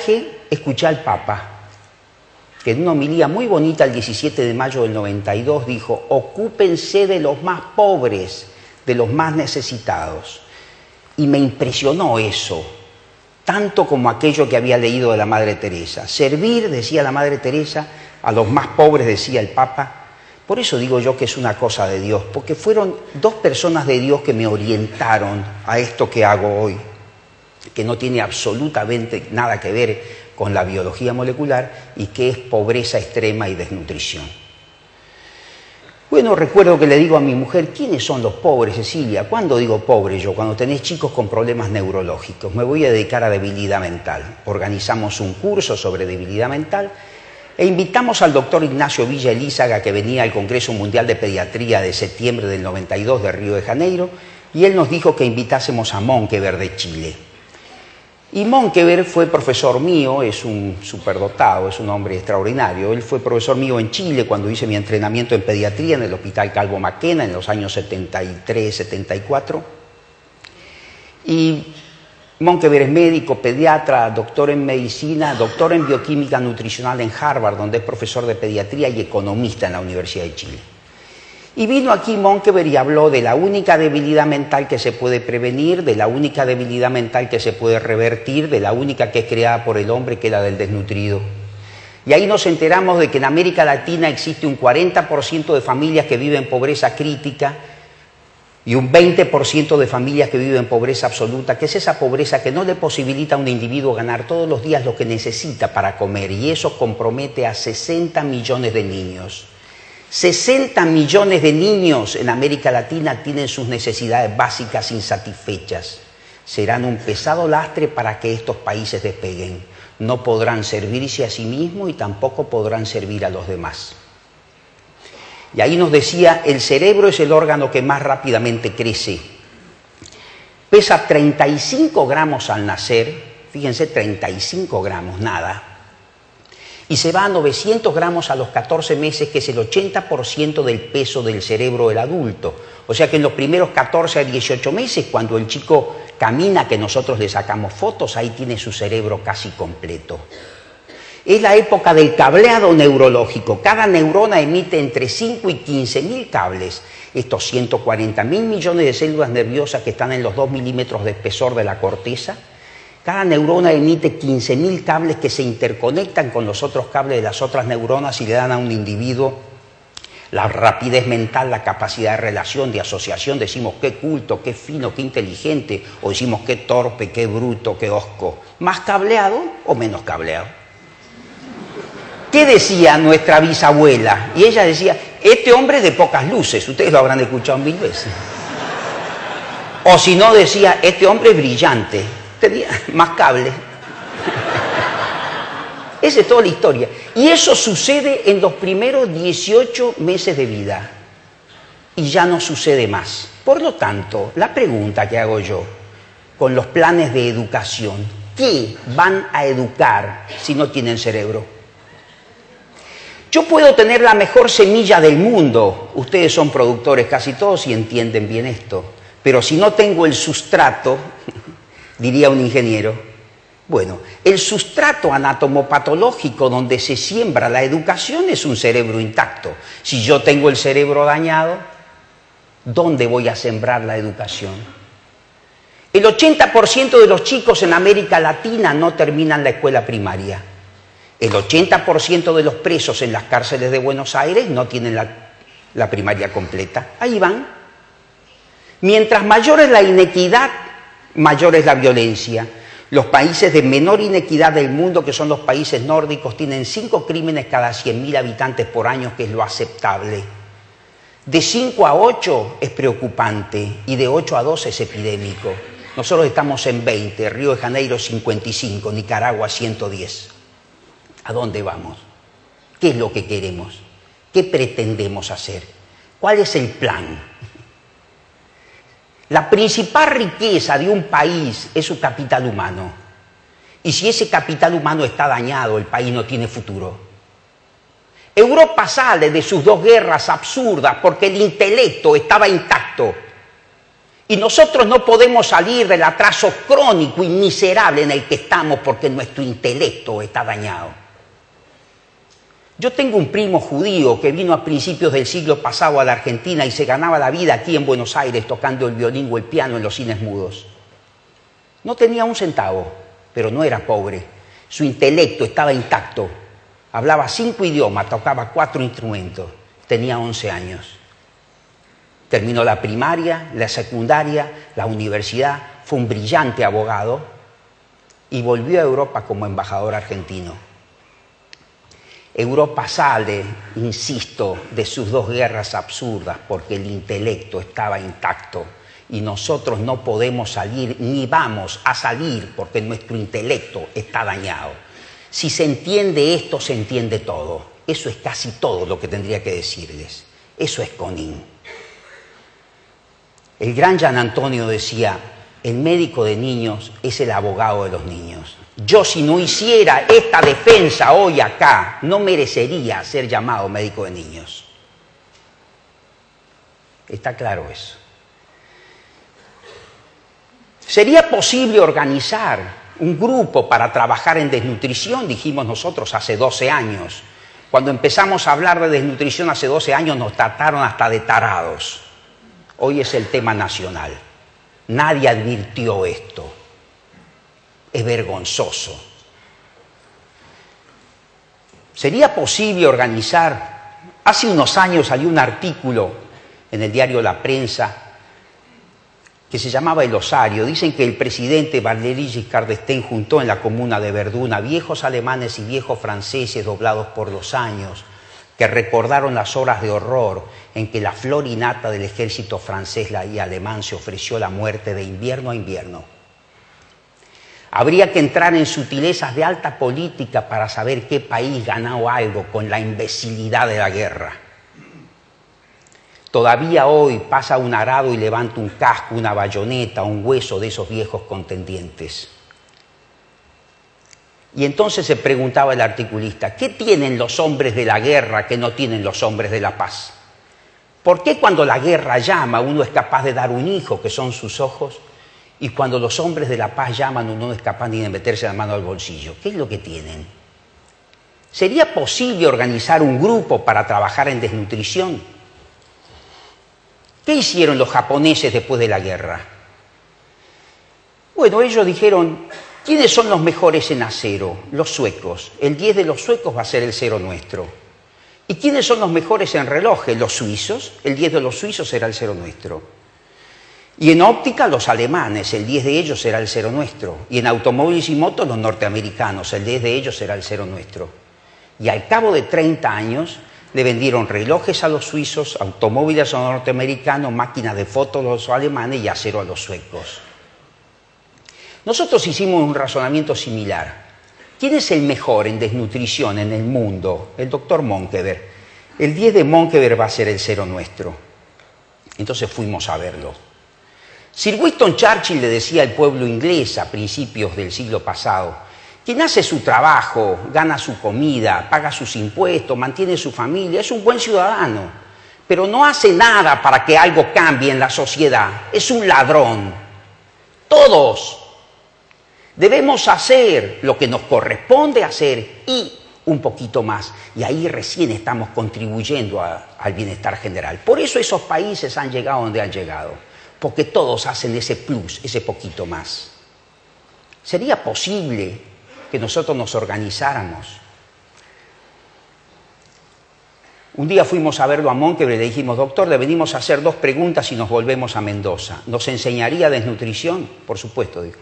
viaje escuché al Papa, que en una homilía muy bonita el 17 de mayo del 92 dijo: ocúpense de los más pobres, de los más necesitados. Y me impresionó eso, tanto como aquello que había leído de la Madre Teresa. Servir, decía la Madre Teresa, a los más pobres, decía el Papa. Por eso digo yo que es una cosa de Dios, porque fueron dos personas de Dios que me orientaron a esto que hago hoy, que no tiene absolutamente nada que ver con la biología molecular y que es pobreza extrema y desnutrición. Bueno, recuerdo que le digo a mi mujer: ¿quiénes son los pobres, Cecilia? ¿Cuándo digo pobre yo? Cuando tenés chicos con problemas neurológicos. Me voy a dedicar a debilidad mental. Organizamos un curso sobre debilidad mental e invitamos al doctor Ignacio Villa Elízaga, que venía al Congreso Mundial de Pediatría de septiembre del 92 de Río de Janeiro, y él nos dijo que invitásemos a Monkever de Chile. Y Monkever fue profesor mío, es un superdotado, es un hombre extraordinario. Él fue profesor mío en Chile cuando hice mi entrenamiento en pediatría en el Hospital Calvo Maquena en los años 73, 74. Y Monkever es médico, pediatra, doctor en medicina, doctor en bioquímica nutricional en Harvard, donde es profesor de pediatría y economista en la Universidad de Chile. Y vino aquí Monkever y habló de la única debilidad mental que se puede prevenir, de la única debilidad mental que se puede revertir, de la única que es creada por el hombre, que es la del desnutrido. Y ahí nos enteramos de que en América Latina existe un 40% de familias que viven pobreza crítica y un 20% de familias que viven pobreza absoluta, que es esa pobreza que no le posibilita a un individuo ganar todos los días lo que necesita para comer, y eso compromete a 60 millones de niños. 60 millones de niños en América Latina tienen sus necesidades básicas insatisfechas. Serán un pesado lastre para que estos países despeguen. No podrán servirse a sí mismos y tampoco podrán servir a los demás. Y ahí nos decía: el cerebro es el órgano que más rápidamente crece. Pesa 35 gramos al nacer, fíjense, 35 gramos, nada. Y se va a 900 gramos a los 14 meses, que es el 80% del peso del cerebro del adulto. O sea que en los primeros 14 a 18 meses, cuando el chico camina, que nosotros le sacamos fotos, ahí tiene su cerebro casi completo. Es la época del cableado neurológico. Cada neurona emite entre 5 y 15.000 cables. Estos 140.000 millones de células nerviosas que están en los 2 milímetros de espesor de la corteza, cada neurona emite 15.000 cables que se interconectan con los otros cables de las otras neuronas y le dan a un individuo la rapidez mental, la capacidad de relación, de asociación. Decimos qué culto, qué fino, qué inteligente, o decimos qué torpe, qué bruto, qué hosco. ¿Más cableado o menos cableado? ¿Qué decía nuestra bisabuela? Y ella decía: este hombre es de pocas luces. Ustedes lo habrán escuchado 1000 veces. O si no, decía: este hombre es brillante. Tenía más cable. Esa es toda la historia. Y eso sucede en los primeros 18 meses de vida. Y ya no sucede más. Por lo tanto, la pregunta que hago yo con los planes de educación: ¿qué van a educar si no tienen cerebro? Yo puedo tener la mejor semilla del mundo. Ustedes son productores casi todos y entienden bien esto. Pero si no tengo el sustrato, diría un ingeniero, bueno, el sustrato anatomopatológico donde se siembra la educación es un cerebro intacto. Si yo tengo el cerebro dañado, ¿dónde voy a sembrar la educación? El 80% de los chicos en América Latina no terminan la escuela primaria. El 80% de los presos en las cárceles de Buenos Aires no tienen la primaria completa. Ahí van. Mientras mayor es la inequidad, mayor es la violencia. Los países de menor inequidad del mundo, que son los países nórdicos, tienen 5 crímenes cada 100.000 habitantes por año, que es lo aceptable. De 5 a 8 es preocupante y de 8 a 12 es epidémico. Nosotros estamos en 20, Río de Janeiro 55, Nicaragua 110. ¿A dónde vamos? ¿Qué es lo que queremos? ¿Qué pretendemos hacer? ¿Cuál es el plan? La principal riqueza de un país es su capital humano. Y si ese capital humano está dañado, el país no tiene futuro. Europa sale de sus 2 guerras absurdas porque el intelecto estaba intacto. Y nosotros no podemos salir del atraso crónico y miserable en el que estamos porque nuestro intelecto está dañado. Yo tengo un primo judío que vino a principios del siglo pasado a la Argentina y se ganaba la vida aquí en Buenos Aires tocando el violín o el piano en los cines mudos. No tenía un centavo, pero no era pobre. Su intelecto estaba intacto. Hablaba 5 idiomas, tocaba 4 instrumentos. Tenía 11 años. Terminó la primaria, la secundaria, la universidad. Fue un brillante abogado y volvió a Europa como embajador argentino. Europa sale, insisto, de sus 2 guerras absurdas porque el intelecto estaba intacto y nosotros no podemos salir ni vamos a salir porque nuestro intelecto está dañado. Si se entiende esto, se entiende todo. Eso es casi todo lo que tendría que decirles. Eso es Conin. El gran Gian Antonio decía, el médico de niños es el abogado de los niños. Yo, si no hiciera esta defensa hoy acá, no merecería ser llamado médico de niños. Está claro eso. ¿Sería posible organizar un grupo para trabajar en desnutrición? Dijimos nosotros hace 12 años. Cuando empezamos a hablar de desnutrición hace 12 años nos trataron hasta de tarados. Hoy es el tema nacional. Nadie advirtió esto. Es vergonzoso. ¿Sería posible organizar? Hace unos años salió un artículo en el diario La Prensa que se llamaba El Osario. Dicen que el presidente Valéry Giscard d'Estaing juntó en la comuna de Verdún a viejos alemanes y viejos franceses doblados por los años, que recordaron las horas de horror en que la flor y nata del ejército francés y alemán se ofreció la muerte de invierno a invierno. Habría que entrar en sutilezas de alta política para saber qué país ganó algo con la imbecilidad de la guerra. Todavía hoy pasa un arado y levanta un casco, una bayoneta, un hueso de esos viejos contendientes. Y entonces se preguntaba el articulista, ¿qué tienen los hombres de la guerra que no tienen los hombres de la paz? ¿Por qué cuando la guerra llama uno es capaz de dar un hijo, que son sus ojos, y cuando los hombres de la paz llaman uno no es capaz ni de meterse la mano al bolsillo? ¿Qué es lo que tienen? ¿Sería posible organizar un grupo para trabajar en desnutrición? ¿Qué hicieron los japoneses después de la guerra? Bueno, ellos dijeron, ¿quiénes son los mejores en acero? Los suecos. El 10 de los suecos va a ser el 0 nuestro. ¿Y quiénes son los mejores en relojes? Los suizos. El 10 de los suizos será el 0 nuestro. Y en óptica, los alemanes. El 10 de ellos será el 0 nuestro. Y en automóviles y motos, los norteamericanos. El 10 de ellos será el 0 nuestro. Y al cabo de 30 años, le vendieron relojes a los suizos, automóviles a los norteamericanos, máquinas de fotos a los alemanes y acero a los suecos. Nosotros hicimos un razonamiento similar. ¿Quién es el mejor en desnutrición en el mundo? El doctor Monkeberg. El 10 de Monkeberg va a ser el 0 nuestro. Entonces fuimos a verlo. Sir Winston Churchill le decía al pueblo inglés a principios del siglo pasado, quien hace su trabajo, gana su comida, paga sus impuestos, mantiene su familia, es un buen ciudadano, pero no hace nada para que algo cambie en la sociedad. Es un ladrón. Todos debemos hacer lo que nos corresponde hacer y un poquito más. Y ahí recién estamos contribuyendo al bienestar general. Por eso esos países han llegado donde han llegado, porque todos hacen ese plus, ese poquito más. ¿Sería posible que nosotros nos organizáramos? Un día fuimos a verlo a Monkeberg y le dijimos, doctor, le venimos a hacer 2 preguntas y nos volvemos a Mendoza. ¿Nos enseñaría desnutrición? Por supuesto, dijo.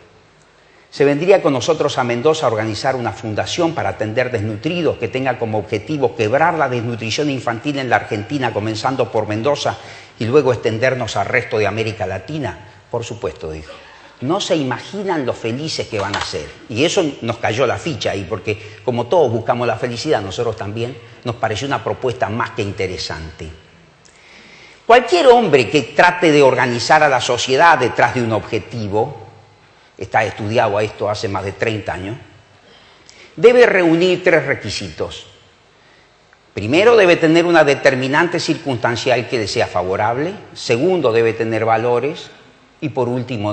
¿Se vendría con nosotros a Mendoza a organizar una fundación para atender desnutridos que tenga como objetivo quebrar la desnutrición infantil en la Argentina, comenzando por Mendoza y luego extendernos al resto de América Latina? Por supuesto, dijo. No se imaginan lo felices que van a ser. Y eso nos cayó la ficha ahí, porque como todos buscamos la felicidad, nosotros también, nos pareció una propuesta más que interesante. Cualquier hombre que trate de organizar a la sociedad detrás de un objetivo, está estudiado a esto hace más de 30 años, debe reunir 3 requisitos. Primero, debe tener una determinante circunstancial que le sea favorable. Segundo, debe tener valores. Y por último,